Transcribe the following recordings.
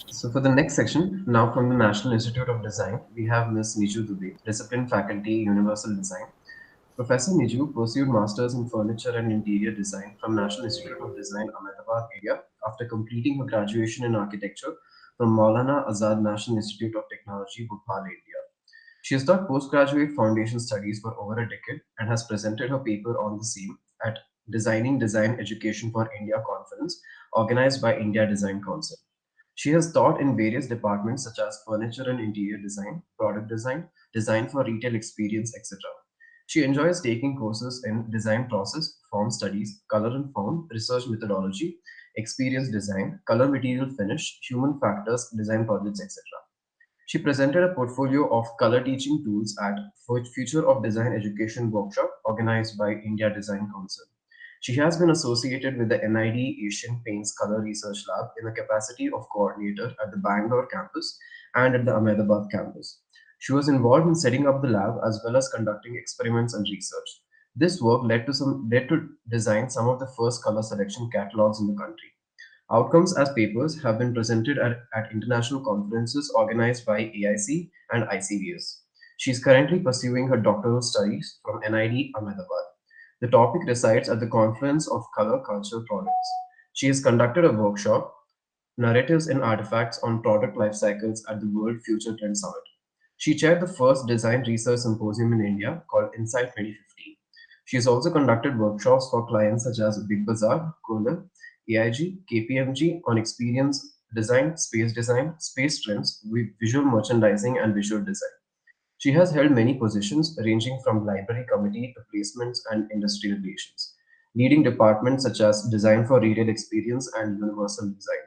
So for the next section, now from the National Institute of Design, we have Ms. Niju Dubey, Discipline Faculty, Universal Design. Professor Niju pursued Masters in Furniture and Interior Design from National Institute of Design, Ahmedabad, India, after completing her graduation in Architecture from Maulana Azad National Institute of Technology, Bhopal, India. She has taught postgraduate foundation studies for over a decade and has presented her paper on the same at Designing Design Education for India conference organized by India Design Council. She has taught in various departments such as furniture and interior design, product design, design for retail experience, etc. She enjoys taking courses in design process, form studies, color and form, research methodology, experience design, color material finish, human factors, design projects, etc. She presented a portfolio of color teaching tools at Future of Design Education workshop organized by India Design Council. She has been associated with the NID Asian Paints Color Research Lab in the capacity of coordinator at the Bangalore campus and at the Ahmedabad campus. She was involved in setting up the lab as well as conducting experiments and research. This work led to design some of the first color selection catalogs in the country. Outcomes as papers have been presented at international conferences organized by AIC and ICVS. She is currently pursuing her doctoral studies from NID Ahmedabad. The topic resides at the Conference of Color Culture Products. She has conducted a workshop, Narratives and Artifacts on Product Life Cycles at the World Future Trend Summit. She chaired the first design research symposium in India called Insight 2015. She has also conducted workshops for clients such as Big Bazaar, Kohler, AIG, KPMG on experience design, space trends, visual merchandising, and visual design. She has held many positions ranging from library committee to placements and industry relations, leading departments such as Design for Retail Experience and Universal Design.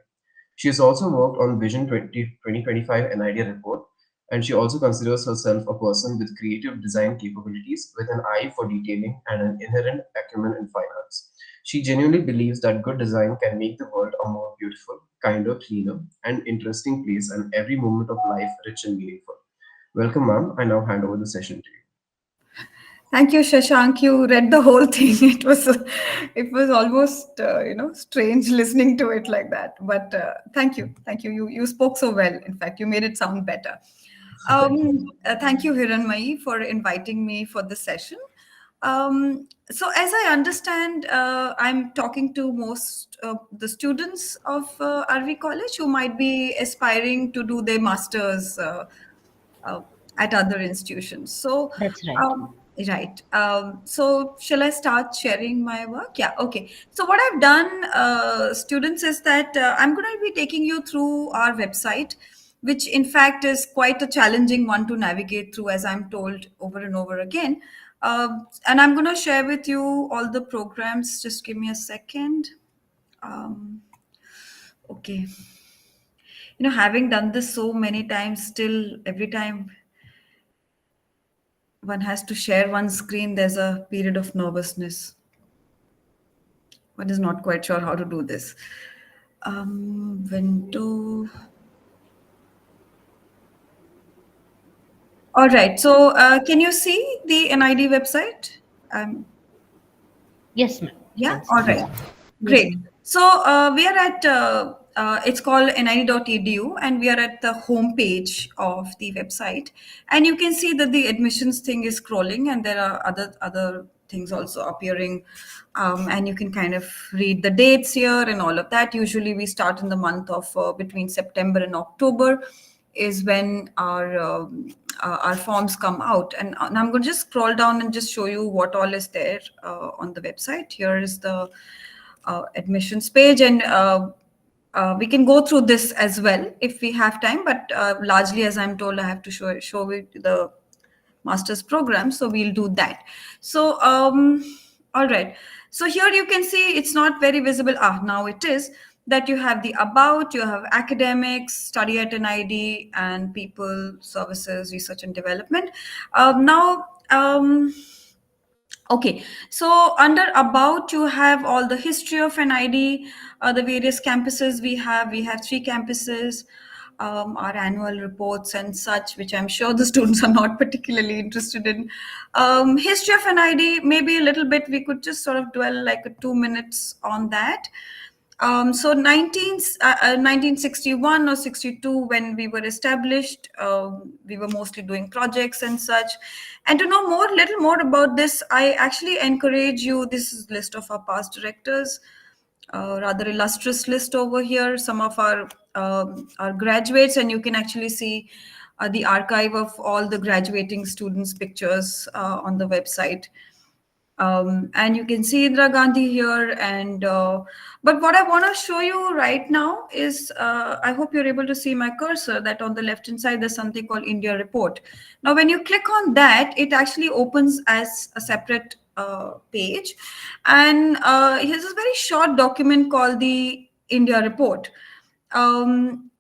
She has also worked on Vision 2025 NID report, and she also considers herself a person with creative design capabilities with an eye for detailing and an inherent acumen in fine arts. She genuinely believes that good design can make the world a more beautiful, kinder, cleaner, and interesting place, and every moment of life rich and meaningful. Welcome, ma'am. I now hand over the session to you. Thank you, Shashank. You read the whole thing. It was almost strange listening to it like that. But thank you, thank you. You spoke so well. In fact, you made it sound better. Thank you. Thank you, Hiranmayi, for inviting me for the session. So, as I understand, I'm talking to most the students of RV College who might be aspiring to do their masters uh, at other institutions. So, That's right. um, right. So, shall I start sharing my work? Yeah. Okay. So, what I've done, students, is that I'm going to be taking you through our website, which in fact is quite a challenging one to navigate through, as I'm told over and over again. And I'm going to share with you all the programs. Just give me a second. Um, okay. Having done this so many times, still every time one has to share one screen, there's a period of nervousness. One is not quite sure how to do this. When to. All right. So, can you see the NID website? Um, Yes, ma'am. yeah. Can All see. right. Yes, Great. ma'am. So we are at it's called nid.edu, and we are at the home page of the website, and you can see that the admissions thing is scrolling, and there are other things also appearing, and you can kind of read the dates here and all of that. Usually, we start in the month of between September and October is when our forms come out, and I'm going to just scroll down and just show you what all is there on the website. Here is the admissions page, and we can go through this as well if we have time, but largely, as I'm told, I have to show you the master's program, so we'll do that. So all right, so here you can see it's not very visible. Now it is, that you have the about, you have academics, study at NID, and people, services, research and development. Now Okay, so under about you have all the history of NID, the various campuses we have. We have 3 campuses, our annual reports and such, which I'm sure the students are not particularly interested in. History of NID, maybe a little bit. We could just sort of dwell like 2 minutes on that. So 1961 or 62, when we were established, we were mostly doing projects and such. And to know little more about this, I actually encourage you. This is list of our past directors, rather illustrious list over here. Some of our graduates, and you can actually see the archive of all the graduating students' pictures on the website. And you can see Indira Gandhi here. And but what I want to show you right now is, I hope you're able to see my cursor, that on the left hand side there's something called India Report. Now, when you click on that, it actually opens as a separate page, and here's a very short document called the India Report. And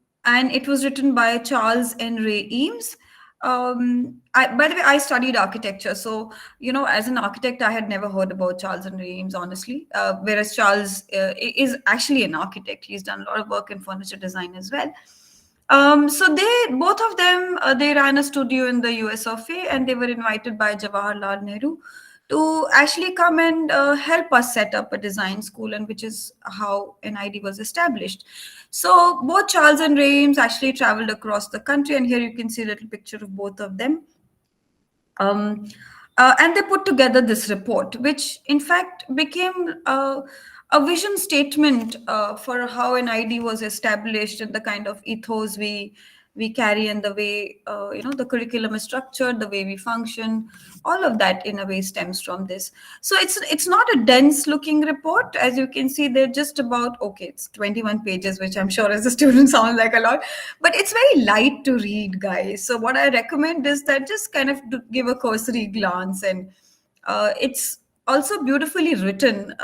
it was written by Charles N. Ray Eames. By the way, I studied architecture, so as an architect, I had never heard about Charles and Eames, honestly. Whereas Charles is actually an architect; he's done a lot of work in furniture design as well. So both of them, they ran a studio in the US of A, and they were invited by Jawaharlal Nehru to actually come and help us set up a design school, and which is how NID was established. So both Charles and Rames actually traveled across the country, and here you can see a little picture of both of them. Um, and they put together this report, which in fact became a vision statement for how an ID was established, and the kind of ethos we carry, and the way the curriculum is structured, the way we function. All of that in a way stems from this. So it's not a dense looking report. As you can see, they're just about, okay, it's 21 pages, which I'm sure as a student sounds like a lot, but it's very light to read, guys. So what I recommend is that just kind of give a cursory glance, and it's also beautifully written,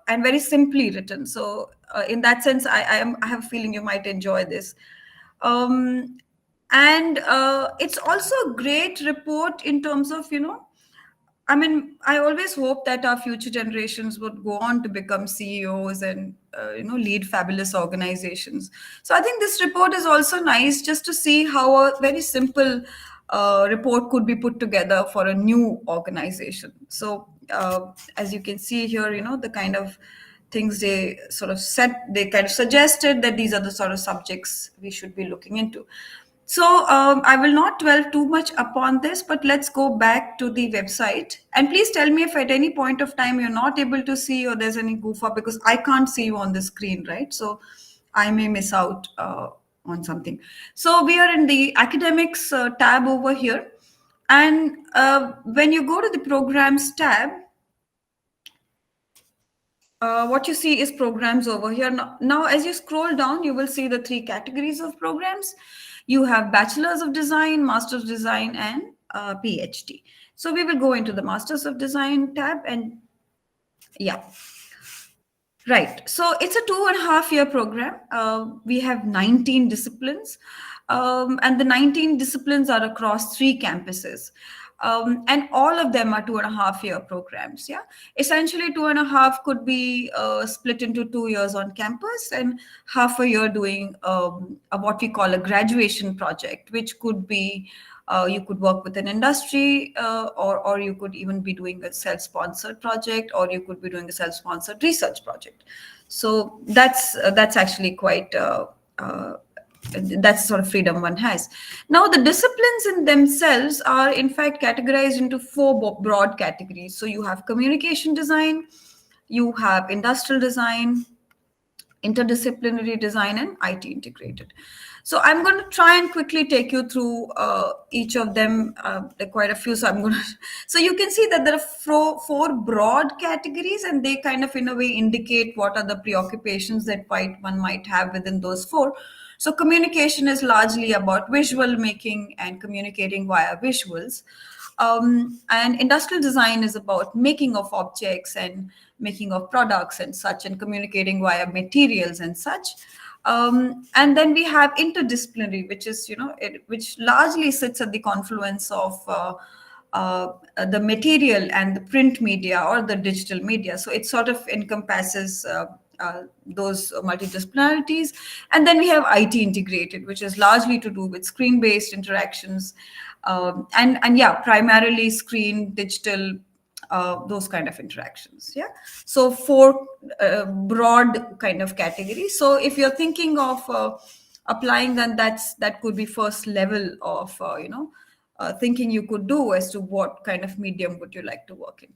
and very simply written. So in that sense, I have a feeling you might enjoy this. And it's also a great report in terms of, I mean, I always hope that our future generations would go on to become CEOs and lead fabulous organizations. So I think this report is also nice, just to see how a very simple report could be put together for a new organization. So as you can see here, the kind of things they sort of said, they kind of suggested that these are the sort of subjects we should be looking into. So I will not dwell too much upon this, but let's go back to the website. And please tell me if at any point of time you're not able to see, or there's any goof up, because I can't see you on the screen, right? So I may miss out on something. So we are in the academics tab over here. And when you go to the programs tab, what you see is programs over here. Now, as you scroll down, you will see the three categories of programs. You have Bachelor's of Design, Master's of Design, and PhD. So we will go into the Masters of Design tab, and yeah. Right. So it's a 2.5 year program. We have 19 disciplines, and the 19 disciplines are across 3 campuses. And all of them are 2.5 year programs. Yeah. Essentially, 2.5 could be split into 2 years on campus, and half a year doing what we call a graduation project, which could be you could work with an industry, or you could even be doing a self-sponsored project, or you could be doing a self-sponsored research project. So that's actually quite that's sort of freedom one has. Now, the disciplines in themselves are in fact categorized into 4 broad categories. So you have communication design, you have industrial design, interdisciplinary design, and IT integrated. So I'm going to try and quickly take you through each of them. There are quite a few, so I'm going to. So you can see that there are four broad categories, and they kind of in a way indicate what are the preoccupations that one might have within those 4. So communication is largely about visual making and communicating via visuals. And industrial design is about making of objects and making of products and such, and communicating via materials and such. And then we have interdisciplinary, which is, which largely sits at the confluence of the material and the print media or the digital media. So it sort of encompasses those multidisciplinarities. And then we have IT integrated, which is largely to do with screen-based interactions, and yeah, primarily screen, digital, those kind of interactions. Yeah. So four broad kind of categories. So if you're thinking of applying, then that could be first level of thinking you could do as to what kind of medium would you like to work in.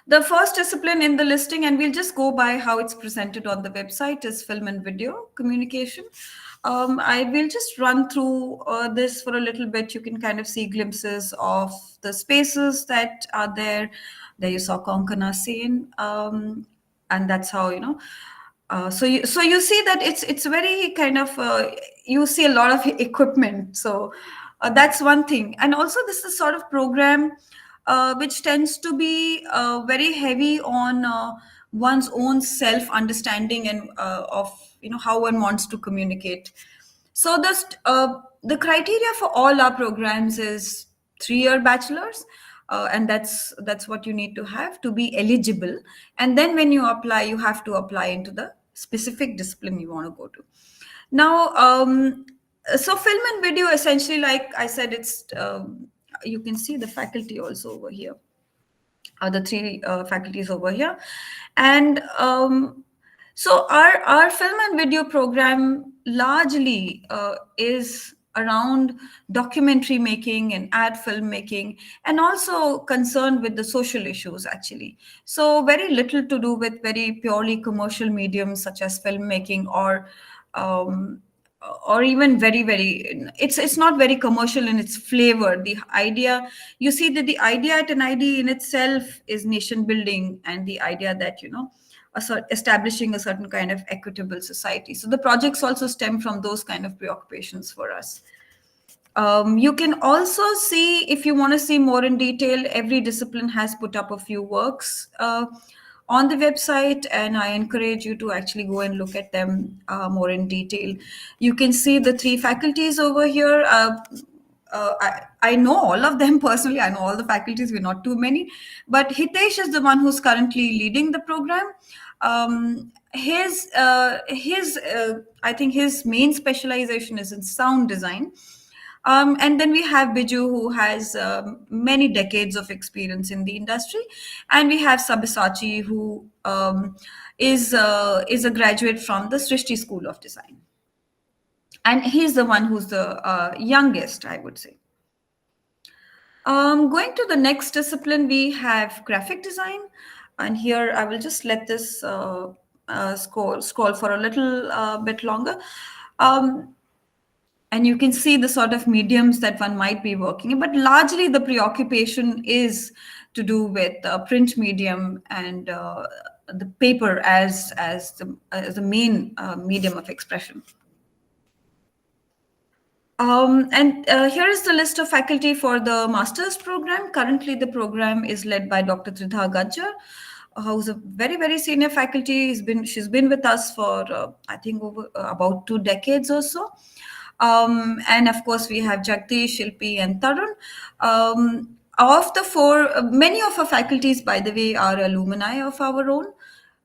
The first discipline in the listing, and we'll just go by how it's presented on the website, is film and video communication. I will just run through this for a little bit. You can kind of see glimpses of the spaces that are there. There you saw Konkana scene, and that's how so you see that it's very kind of you see a lot of equipment. So that's one thing, and also this is sort of program which tends to be very heavy on one's own self understanding and of how one wants to communicate. So the criteria for all our programs is 3-year bachelor's, and that's what you need to have to be eligible. And then when you apply, you have to apply into the specific discipline you want to go to. Now, so film and video, essentially, like I said, it's you can see the faculty also over here, the three faculties over here, and so our film and video program largely is around documentary making and ad filmmaking, and also concerned with the social issues actually. So very little to do with very purely commercial mediums such as filmmaking, um, or even very it's not very commercial in its flavor. The idea, you see that the idea at an ID in itself is nation building, and the idea that establishing a certain kind of equitable society. So the projects also stem from those kind of preoccupations for us. You can also see, if you want to see more in detail, every discipline has put up a few works on the website, and I encourage you to actually go and look at them more in detail. You can see the three faculties over here. I know all of them personally. I know all the faculties. We're not too many, but Hitesh is the one who's currently leading the program. I think his main specialization is in sound design. And then we have Biju, who has many decades of experience in the industry, and we have Sabyasachi, who is a graduate from the Srishti School of Design, and he's the one who's the youngest, I would say. Going to the next discipline, we have graphic design, and here I will just let this scroll for a little bit longer. And you can see the sort of mediums that one might be working in, but largely the preoccupation is to do with print medium and the paper as the main medium of expression. And here is the list of faculty for the master's program. Currently, the program is led by Dr. Tridha Gajjar, who's a very senior faculty. She's been with us for I think over about 2 decades or so. And of course, we have Jagdish, Shilpi, and Tarun. Of the 4, many of our faculties, by the way, are alumni of our own.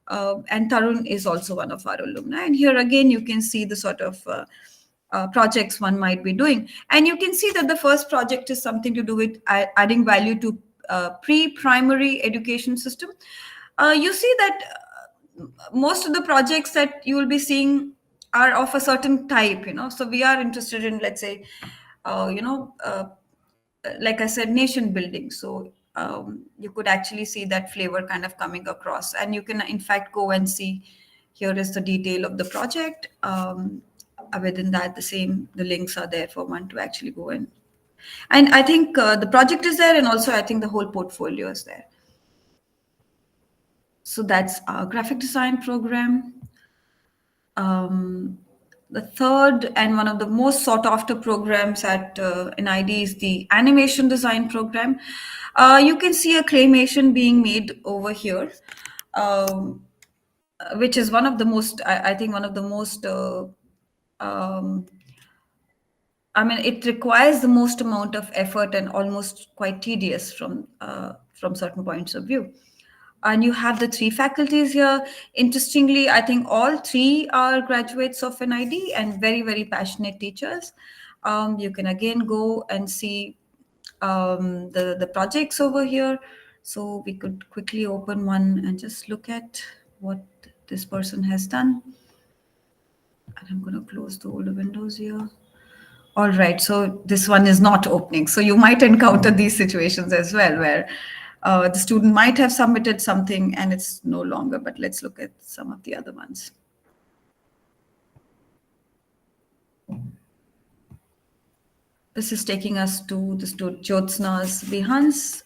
And Tarun is also one of our alumni. And here again, you can see the sort of projects one might be doing. And you can see that the first project is something to do with adding value to pre-primary education system. You see that most of the projects that you will be seeing are of a certain type, so we are interested in, let's say, like I said, nation building. So you could actually see that flavor kind of coming across, and you can in fact go and see, here is the detail of the project. Within that, the links are there for one to actually go in. And I think the project is there, and also I think the whole portfolio is there. So that's our graphic design program. The third and one of the most sought after programs at NID is the animation design program. You can see a claymation being made over here, which is one of the most, I think one of the most, it requires the most amount of effort and almost quite tedious from certain points of view. And you have the 3 faculties here. Interestingly, I think all 3 are graduates of NID and very passionate teachers. You can again go and see the projects over here. So we could quickly open one and just look at what this person has done. And I'm going to close the older windows here. All right, so this one is not opening. So you might encounter these situations as well, where the student might have submitted something and it's no longer. But let's look at some of the other ones. This is taking us to the Jyotsna's Behance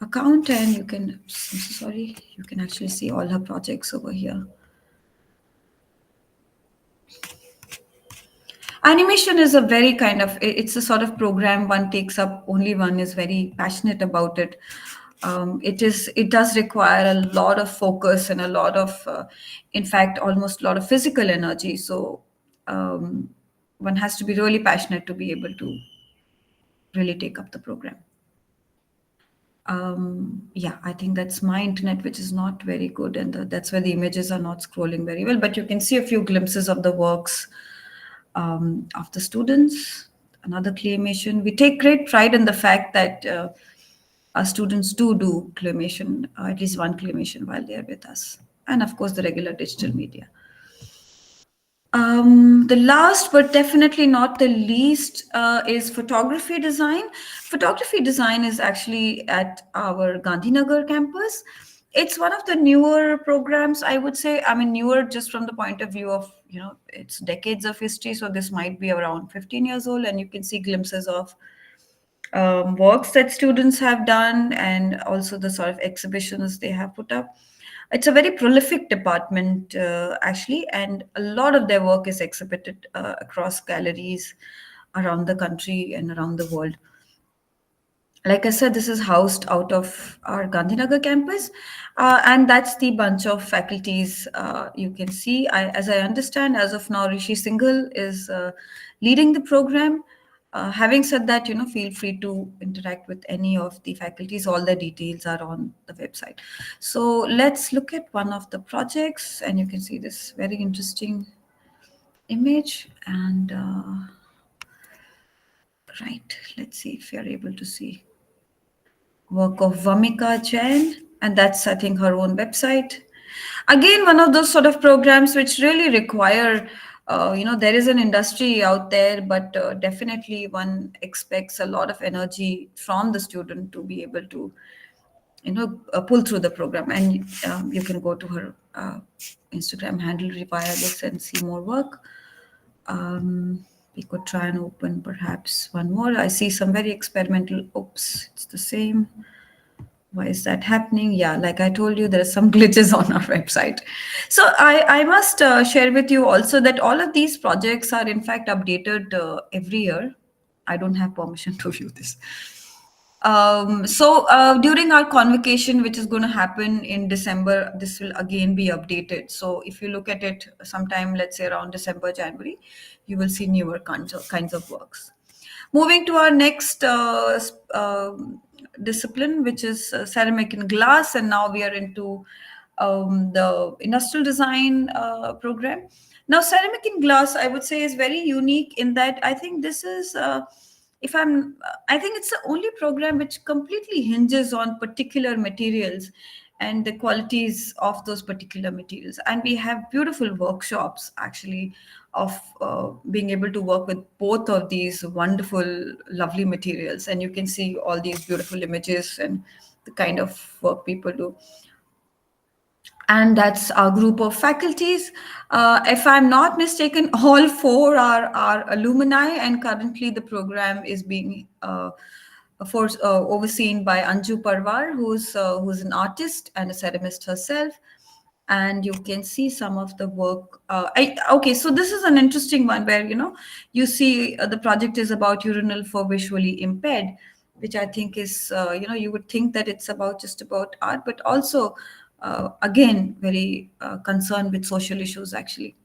account, and you can, I'm so sorry, you can actually see all her projects over here. Animation is a very kind of, it's a sort of program one takes up only one is very passionate about it. It does require a lot of focus and a lot of, in fact, almost a lot of physical energy. So one has to be really passionate to be able to really take up the program. Yeah, I think that's my internet, which is not very good, and that's where the images are not scrolling very well. But you can see a few glimpses of the works of the students. Another claymation. We take great pride in the fact that our students do claymation, at least one claymation while they are with us, and of course the regular digital media. The last, but definitely not the least, is photography design. Photography design is actually at our Gandhinagar campus. It's one of the newer programs, I would say. I mean, newer just from the point of view of, it's decades of history. So this might be around 15 years old, and you can see glimpses of works that students have done and also the sort of exhibitions they have put up. It's a very prolific department, actually, and a lot of their work is exhibited across galleries around the country and around the world. Like I said, this is housed out of our Gandhinagar campus, and that's the bunch of faculties you can see. As I understand, as of now, Rishi Singhal is leading the program. Having said that, feel free to interact with any of the faculties. All the details are on the website. So let's look at one of the projects, and you can see this very interesting image. And right, let's see if you're able to see work of Vamika Jain, and that's, I think, her own website. Again, one of those sort of programs which really require, there is an industry out there, but definitely one expects a lot of energy from the student to be able to, pull through the program. And you can go to her Instagram handle via this and see more work. We could try and open perhaps one more. I see some very experimental. Oops, it's the same. Why is that happening? Yeah, like I told you, there are some glitches on our website. So I must share with you also that all of these projects are in fact updated every year. I don't have permission to view this. So during our convocation, which is going to happen in December, this will again be updated. So if you look at it sometime, let's say around December, January, you will see newer kinds of works. Moving to our next discipline, which is ceramic and glass, and now we are into the industrial design program. Now, ceramic and glass, I would say, is very unique in that I think this is, I think it's the only program which completely hinges on particular materials and the qualities of those particular materials. And we have beautiful workshops actually of being able to work with both of these wonderful, lovely materials. And you can see all these beautiful images and the kind of work people do. And that's our group of faculties. If I'm not mistaken, all four are alumni, and currently the program is being overseen by Anju Parwar, who's an artist and a ceramist herself. And you can see some of the work. Okay, so this is an interesting one where you see the project is about urinal for visually impaired, which I think is you would think that it's about just about art, but also again very concerned with social issues actually.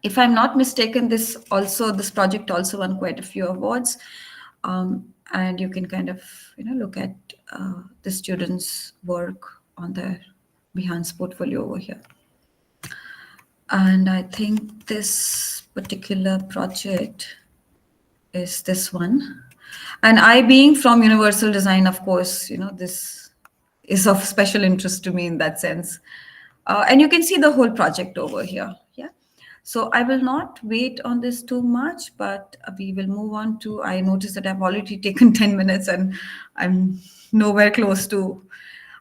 If I'm not mistaken, this project also won quite a few awards, and you can kind of look at the students' work on their Behance portfolio over here. And I think this particular project is this one. And I, being from Universal Design, of course, this is of special interest to me in that sense. And you can see the whole project over here. Yeah. So I will not wait on this too much, but we will move on to. I noticed that I've already taken 10 minutes and I'm nowhere close to.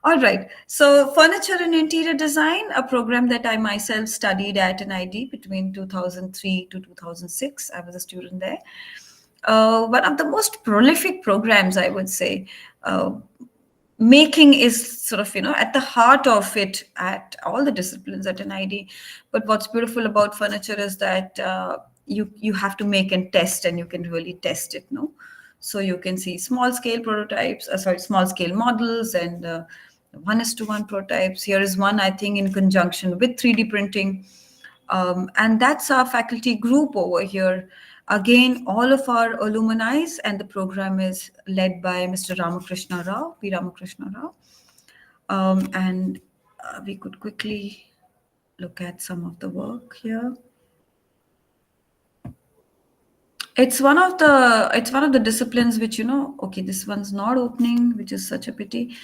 All right. So, furniture and interior design, a program that I myself studied at NID between 2003 to 2006. I was a student there. One of the most prolific programs, I would say. Making is sort of at the heart of it at all the disciplines at NID. But what's beautiful about furniture is that you have to make and test, and you can really test it, no? So you can see small scale prototypes, small scale models, and 1:1 prototypes. Here is one, I think, in conjunction with 3D printing. And that's our faculty group over here. Again, all of our alumni, and the program is led by Mr. Ramakrishna Rao, P. Ramakrishna Rao. And we could quickly look at some of the work here. It's one of the disciplines which, okay, this one's not opening, which is such a pity.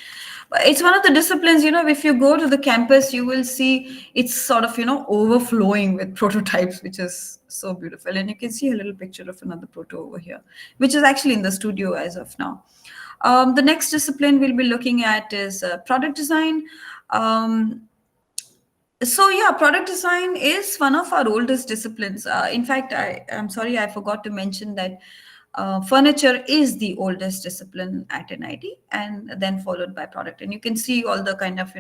But it's one of the disciplines, if you go to the campus, you will see it's sort of, overflowing with prototypes, which is so beautiful. And you can see a little picture of another proto over here, which is actually in the studio as of now. The next discipline we'll be looking at is product design. So yeah, product design is one of our oldest disciplines. In fact, I'm sorry, I forgot to mention that furniture is the oldest discipline at NIT, and then followed by product. And you can see all the kind of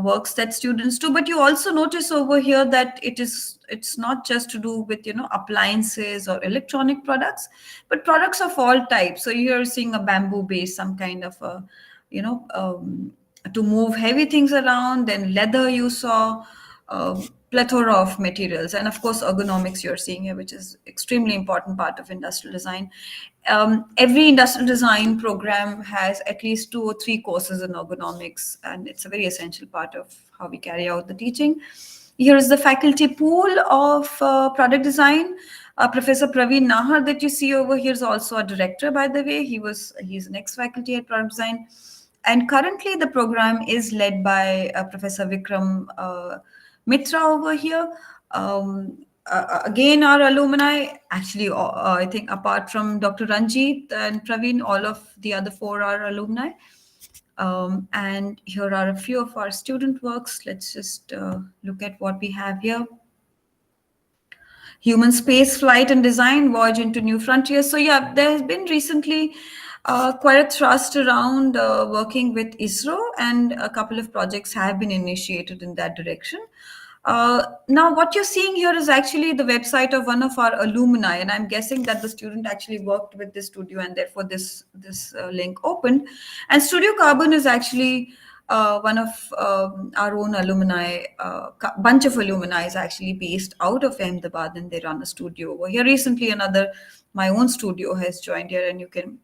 works that students do. But you also notice over here that it's not just to do with appliances or electronic products, but products of all types. So you're seeing a bamboo base, some kind of a you know to move heavy things around. Then leather, you saw a plethora of materials, and of course ergonomics you're seeing here, which is extremely important part of industrial design. Every industrial design program has at least 2 or 3 courses in ergonomics, and it's a very essential part of how we carry out the teaching. Here is the faculty pool of product design. Professor Praveen Nahar that you see over here is also a director, by the way. He's an ex-faculty at product design. And currently the program is led by Professor Vikram Mitra over here. Again, our alumni, actually, I think apart from Dr. Ranjit and Praveen, all of the other 4 are alumni. And here are a few of our student works. Let's just look at what we have here. Human space flight and design, voyage into new frontiers. So yeah, there has been recently quite a thrust around working with ISRO, and a couple of projects have been initiated in that direction. Now, what you're seeing here is actually the website of one of our alumni, and I'm guessing that the student actually worked with this studio, and therefore this link opened. And Studio Carbon is actually one of our own alumni. Bunch of alumni is actually based out of Ahmedabad, and they run a studio over here. Recently, my own studio has joined here, and you can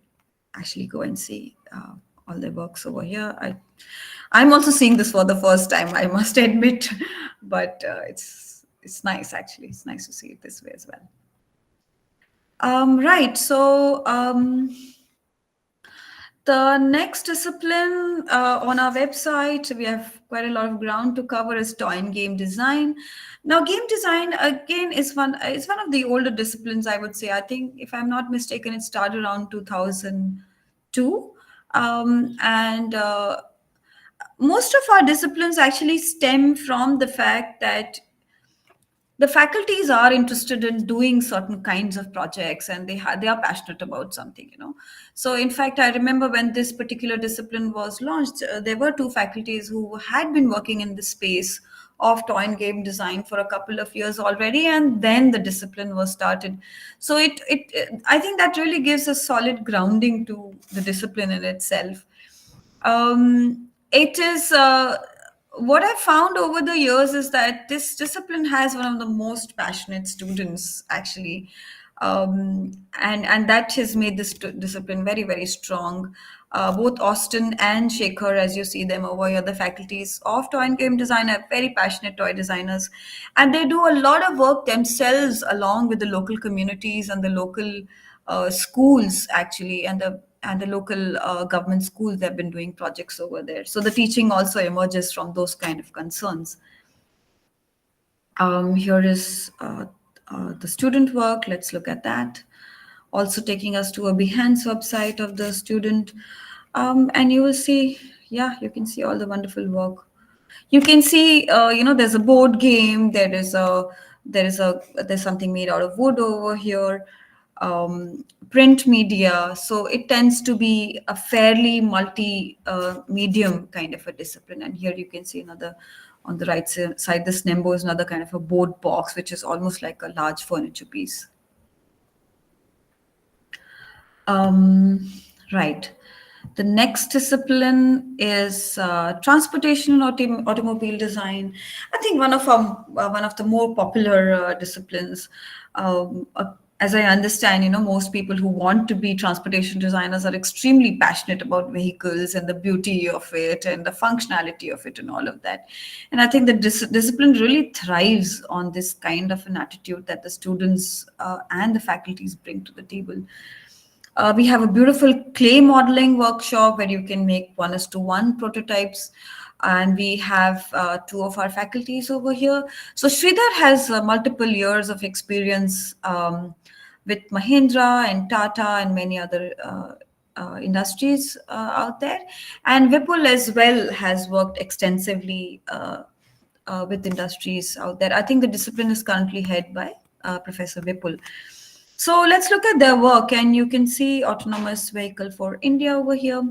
actually go and see all their works over here. I'm also seeing this for the first time, I must admit, but it's nice, actually. It's nice to see it this way as well. Right. So the next discipline on our website, we have quite a lot of ground to cover, is toy and game design. Now, game design again is one of the older disciplines, I would say. I think, if I'm not mistaken, it started around 2002, and most of our disciplines actually stem from the fact that the faculties are interested in doing certain kinds of projects, and they are passionate about something. So in fact, I remember when this particular discipline was launched, there were 2 faculties who had been working in the space of toy and game design for a couple of years already, and then the discipline was started. So I think that really gives a solid grounding to the discipline in itself. It is what I found over the years is that this discipline has one of the most passionate students, actually, and that has made this discipline very, very strong. Both Austin and Shekhar, as you see them over here, the faculties of toy and game design, are very passionate toy designers, and they do a lot of work themselves along with the local communities and the local schools actually, and the local government schools. They've been doing projects over there. So the teaching also emerges from those kind of concerns. Here is the student work. Let's look at that. Also taking us to a Behance website of the student. And you will see, yeah, you can see all the wonderful work. You can see, there's a board game. There's something made out of wood over here. Print media. So it tends to be a fairly medium kind of a discipline. And here you can see another on the right side. This Nembo is another kind of a board box, which is almost like a large furniture piece. Right. The next discipline is transportation and automobile design. I think one of the more popular disciplines. As I understand, most people who want to be transportation designers are extremely passionate about vehicles and the beauty of it and the functionality of it and all of that. And I think the discipline really thrives on this kind of an attitude that the students and the faculties bring to the table. We have a beautiful clay modeling workshop where you can make 1:1 prototypes. And we have two of our faculties over here. So Sridhar has multiple years of experience with Mahindra and Tata and many other industries out there. And Vipul as well has worked extensively with industries out there. I think the discipline is currently head by Professor Vipul. So let's look at their work, and you can see autonomous vehicle for India over here.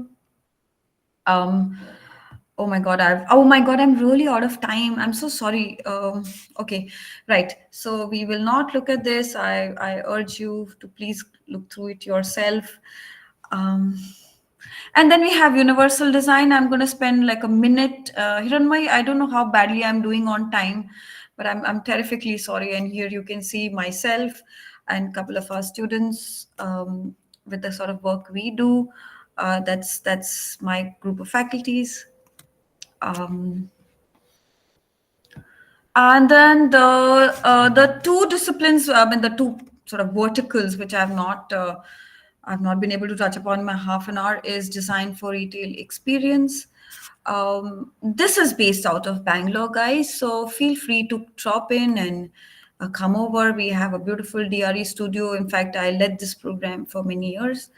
Oh my God, I'm really out of time. I'm so sorry. Okay, right. So we will not look at this. I urge you to please look through it yourself. And then we have universal design. I'm going to spend like a minute. Hiranmai, I don't know how badly I'm doing on time, but I'm terrifically sorry. And here you can see myself and a couple of our students with the sort of work we do. That's my group of faculties. And then the two disciplines, the two sort of verticals, which I've not been able to touch upon in my half an hour, is design for retail experience. This is based out of Bangalore, guys. So feel free to drop in and come over. We have a beautiful DRE studio. In fact, I led this program for many years.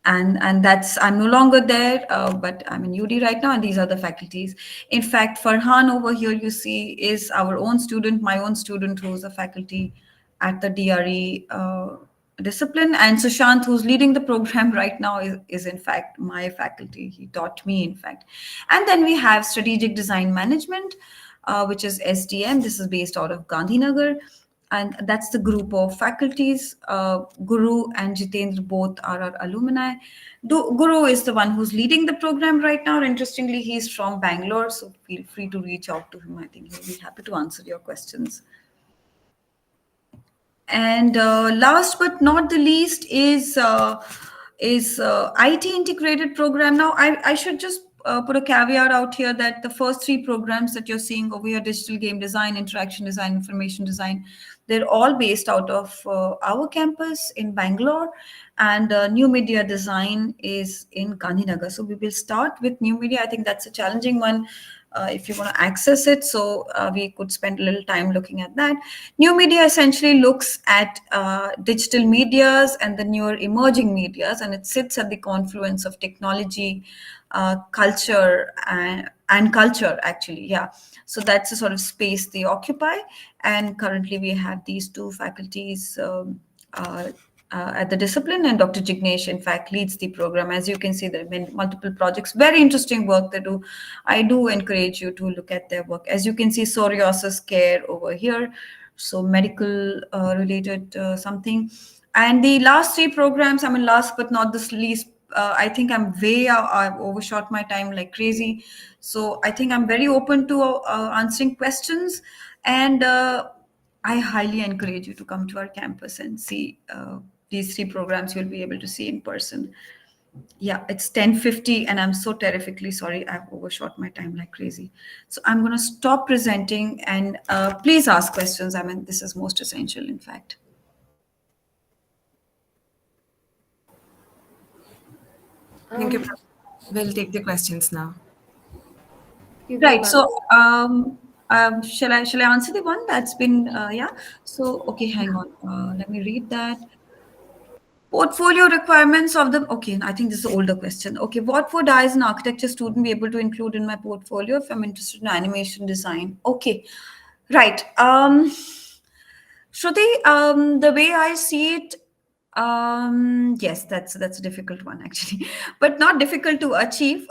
And that's, I'm no longer there, but I'm in UD right now, and these are the faculties. In fact, Farhan over here you see is our own student, my own student, who's a faculty at the DRE discipline, and Sushant, who's leading the program right now, is in fact my faculty. He taught me, in fact. And then we have strategic design management, which is SDM. This is based out of Gandhinagar. And that's the group of faculties. Guru and Jitendra both are our alumni. Guru is the one who's leading the program right now. Interestingly, he's from Bangalore, so feel free to reach out to him. I think he'll be happy to answer your questions. And last but not the least is IT integrated program. Now, I should just put a caveat out here that the first three programs that you're seeing over here, digital game design, interaction design, information design, they're all based out of our campus in Bangalore, and new media design is in Gandhinagar. So we will start with new media. I think that's a challenging one if you want to access it. So we could spend a little time looking at that. New media essentially looks at digital medias and the newer emerging medias, and it sits at the confluence of technology, culture, and culture, actually. Yeah. So that's the sort of space they occupy. And currently we have these two faculties at the discipline, and Dr. Jignesh, in fact, leads the program. As you can see, there have been multiple projects, very interesting work they do. I do encourage you to look at their work. As you can see, psoriasis care over here, so medical related something. And the last three programs, last but not the least, I think I've overshot my time like crazy. So I think I'm very open to answering questions. And I highly encourage you to come to our campus and see these three programs you'll be able to see in person. Yeah, it's 10:50 and I'm so terrifically sorry. I've overshot my time like crazy. So I'm going to stop presenting, and please ask questions. This is most essential, in fact. Thank you. Um, We'll take the questions now. you go, Right. ma'am. So, shall I answer the one that's been yeah? So, okay, hang on. Let me read that. Portfolio requirements of the okay. I think this is an older question. Okay, what would I as an architecture student be able to include in my portfolio if I'm interested in animation design? Okay, right. Shruti, the way I see it, yes, that's a difficult one actually, but not difficult to achieve.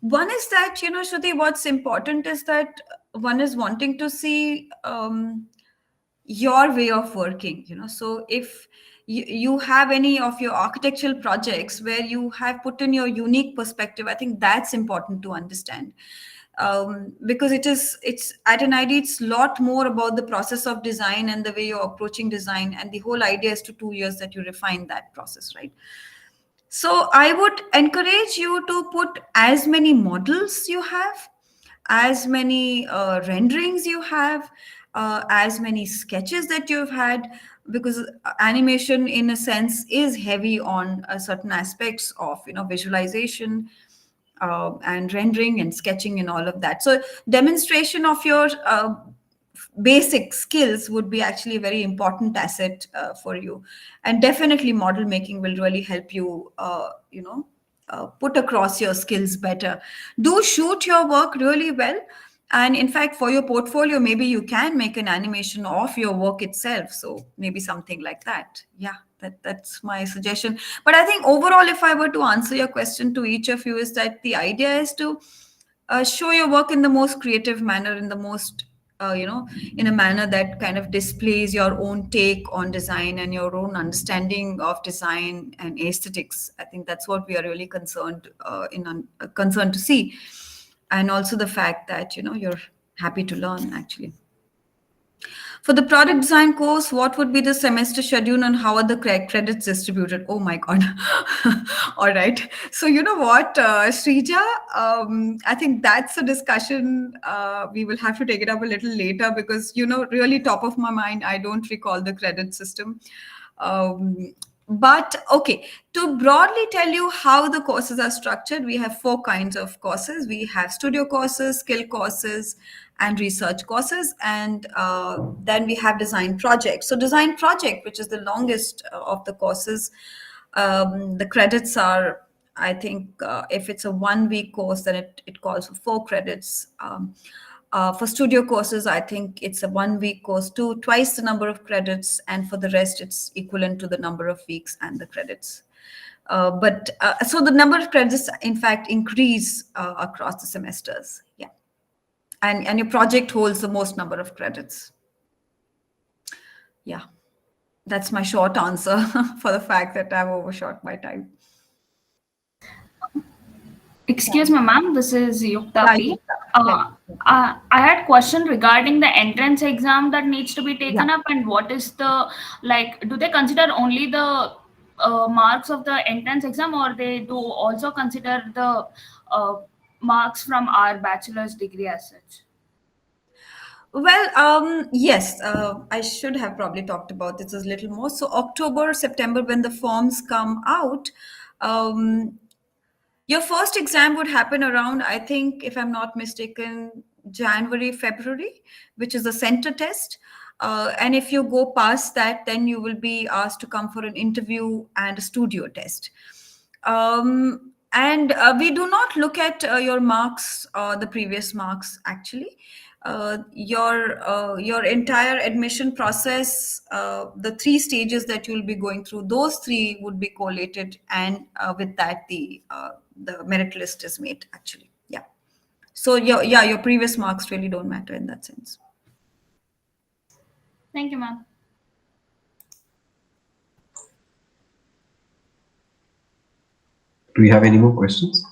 One is that Shruti, what's important is that one is wanting to see your way of working. So if you have any of your architectural projects where you have put in your unique perspective, I think that's important to understand, because it's at an idea it's a lot more about the process of design and the way you're approaching design, and the whole idea is to 2 years that you refine that process, right? So I would encourage you to put as many models you have, as many renderings you have, as many sketches that you've had, because animation, in a sense, is heavy on certain aspects of visualization, and rendering and sketching and all of that. So demonstration of your basic skills would be actually a very important asset for you, and definitely model making will really help you put across your skills better. Do shoot your work really well, and in fact for your portfolio maybe you can make an animation of your work itself, so maybe something like that. Yeah, that's my suggestion. But I think overall, if I were to answer your question to each of you, is that the idea is to show your work in the most creative manner, in the most in a manner that kind of displays your own take on design and your own understanding of design and aesthetics. I think that's what we are really concerned to see, and also the fact that you're happy to learn actually. For the product design course, what would be the semester schedule and how are the credits distributed? Oh my God. All right. So, you know what, Srija, I think that's a discussion we will have to take it up a little later, because, really top of my mind, I don't recall the credit system. But okay, to broadly tell you how the courses are structured, we have 4 kinds of courses. We have studio courses, skill courses, and research courses, and then we have design project. So design project, which is the longest of the courses, the credits are, I think, if it's a 1 week course, then it calls for 4 credits. For studio courses, I think it's a 1 week course, twice the number of credits, and for the rest, it's equivalent to the number of weeks and the credits. But so the number of credits, in fact, increase across the semesters. Yeah, and your project holds the most number of credits. Yeah, that's my short answer for the fact that I've overshot my time. Excuse me, ma'am. This is Yukta Yeah, P. yeah. I had question regarding the entrance exam that needs to be taken Yeah. up, and what is the like? Do they consider only the marks of the entrance exam, or they do also consider the marks from our bachelor's degree as such? Well, yes, I should have probably talked about this a little more. So October, September, when the forms come out, um, your first exam would happen around, I think, if I'm not mistaken, January, February, which is a center test. And if you go past that, then you will be asked to come for an interview and a studio test. And we do not look at your marks, the previous marks, actually. Your entire admission process, the 3 stages that you'll be going through, those 3 would be collated, and with that the merit list is made actually. Yeah. So your previous marks really don't matter in that sense. Thank you, ma'am. Do we have any more questions?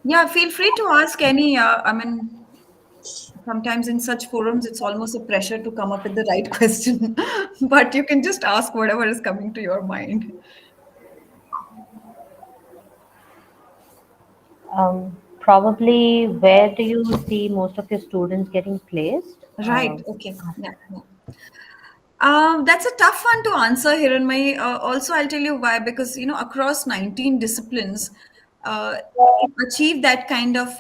Yeah, feel free to ask any. I mean, sometimes in such forums, it's almost a pressure to come up with the right question, but you can just ask whatever is coming to your mind. Probably, where do you see most of your students getting placed? Right. Okay. Yeah. Yeah. That's a tough one to answer, Hiranmai. Also, I'll tell you why. Because across 19 disciplines, to achieve that kind of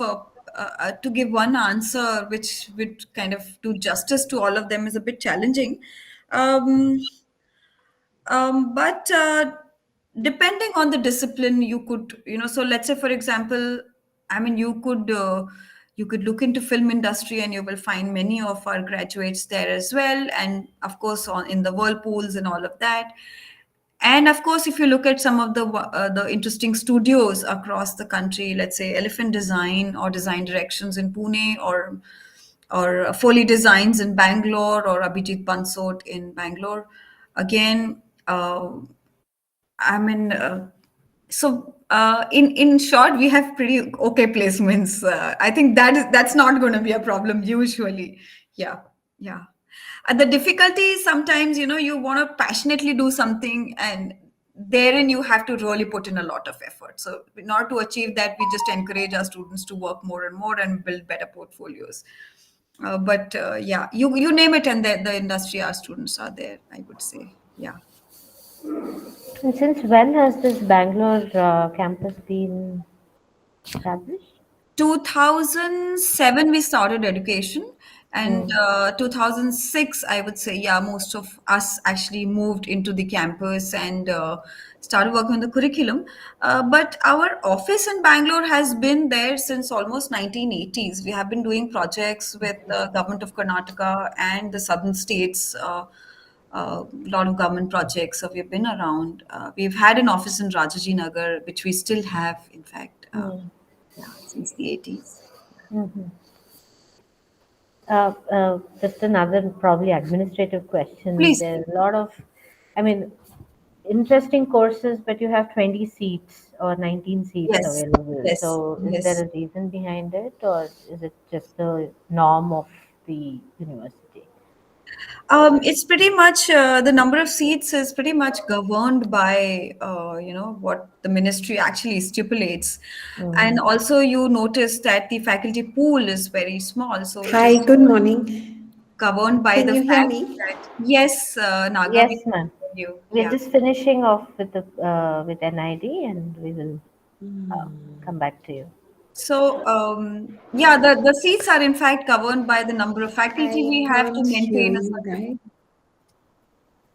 to give one answer which would kind of do justice to all of them is a bit challenging. Um, but depending on the discipline, you could, so let's say, for example, I mean, you could look into film industry and you will find many of our graduates there as well. And of course, in the whirlpools and all of that. And of course, if you look at some of the interesting studios across the country, let's say Elephant Design or Design Directions in Pune, or Foley Designs in Bangalore, or Abhijit Bansot in Bangalore. Again, I mean, in short, we have pretty okay placements. I think that's not going to be a problem usually. Yeah, yeah. The difficulty is sometimes you want to passionately do something, and therein you have to really put in a lot of effort. So in order to achieve that, we just encourage our students to work more and more and build better portfolios. But yeah, you name it, and the industry, our students are there, I would say. Yeah. And since when has this Bangalore campus been established? 2007 we started education, and 2006, I would say, yeah, most of us actually moved into the campus and started working on the curriculum. But our office in Bangalore has been there since almost 1980s. We have been doing projects with the government of Karnataka and the southern states. A lot of government projects. So we've been around. We've had an office in Rajaji Nagar, which we still have, in fact, yeah, since the 80s. Mm-hmm. Just another probably administrative question. Please. There are a lot of, I mean, interesting courses, but you have 20 seats or 19 seats Yes, available. yes, So is yes. there a reason behind it, or is it just the norm of the university? It's pretty much the number of seats is pretty much governed by what the ministry actually stipulates, and also you notice that the faculty pool is very small, so it Hi, is good morning. governed by Can the you hear fact me? that yes, Naga, we Yes, can ma'am. hear you. We're Yeah. just finishing off with the with NID, and we will come back to you. So yeah, the seats are in fact governed by the number of faculty I we have to can't hear maintain a you certain.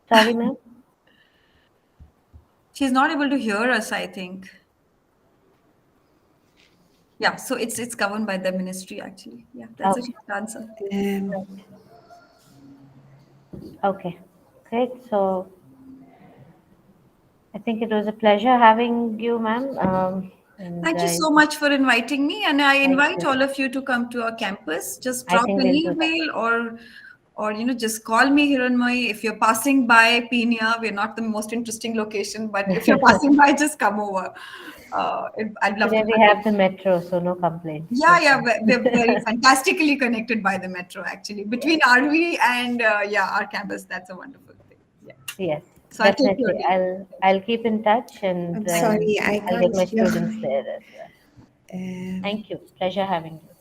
guys. Sorry, ma'am. She's not able to hear us, I think. Yeah, so it's governed by the ministry actually. Yeah, that's a Okay. short answer. Um, Okay. Great. So I think it was a pleasure having you, ma'am. And Thank you so much for inviting me, and I thank invite you. all of you to come to our campus. Just I drop think an we'll do that. email, or just call me, Hiranmai. If you're passing by Pina, we're not the most interesting location, but if you're passing by, just come over. I'd love Today to we have you. have the metro, so no complaints. Yeah, yeah, we're very fantastically connected by the metro actually. Between RV and yeah, our campus, that's a wonderful thing. Yeah. Yes, So I'll take your definitely. name. I'll keep in touch, and I'm sorry, I I'll get can't my hear. students there as well. Um, Thank you. Pleasure having you.